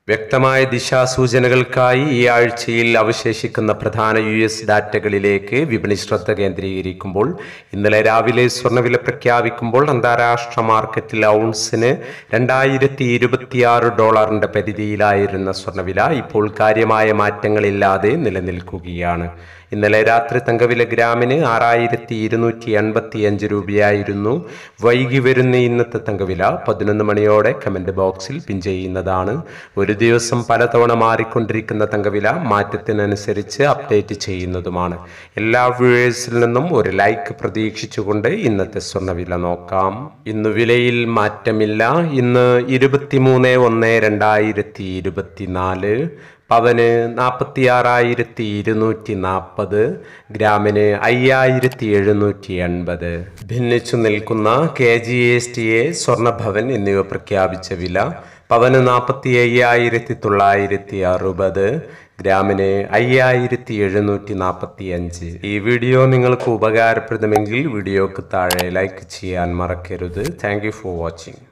വ്യക്തമായ ദിശാസൂചനകൾക്കായി ഈ ആഴ്ചയിൽ അവശേഷിക്കുന്ന പ്രധാന US ഡാറ്റകളിലേക്ക് വിപണി ശ്രദ്ധ കേന്ദ്രീകരിക്കുമ്പോൾ ഇന്നലെ രാവിലെ സ്വർണ്ണവില പ്രഖ്യാപിക്കുമ്പോൾ അന്താരാഷ്ട്ര മാർക്കറ്റിൽ ഔൺസിന് $2026 പരിധിയിലായിരുന്ന സ്വർണ്ണവില ഇപ്പോൾ കാര്യമായ മാറ്റങ്ങളില്ലാതെ നിലനിൽക്കുകയാണ്. ഇന്നലെ രാത്രി തങ്കവില ഗ്രാമിന് 6285 രൂപയായിരുന്നു. വൈകി വരുന്ന ഇന്നത്തെ തങ്കവില 11 മണിയോടെ കമന്റ് ബോക്സിൽ പിൻ ചെയ്യുന്നതാണ്. ഒരു ദിവസം പലതവണ മാറിക്കൊണ്ടിരിക്കുന്ന തങ്കവില മാറ്റത്തിനനുസരിച്ച് അപ്ഡേറ്റ് ചെയ്യുന്നതുമാണ്. എല്ലാ വ്യൂവേഴ്സിൽ നിന്നും ഒരു ലൈക്ക് പ്രതീക്ഷിച്ചുകൊണ്ട് ഇന്നത്തെ സ്വർണ്ണവില നോക്കാം. ഇന്ന് വിലയിൽ മാറ്റമില്ല. ഇന്ന് 23/1/2024 പവന് 46,240, ഗ്രാമിന് 5,780. ഭിന്നിച്ചു നിൽക്കുന്ന KGSTA, സ്വർണ്ണഭവൻ എന്നിവ പ്രഖ്യാപിച്ച വില പവന് 45,960, ഗ്രാമിന് 5,745. ഈ വീഡിയോ നിങ്ങൾക്ക് ഉപകാരപ്രദമെങ്കിൽ വീഡിയോക്ക് താഴെ ലൈക്ക് ചെയ്യാൻ മറക്കരുത്. Thank you for watching.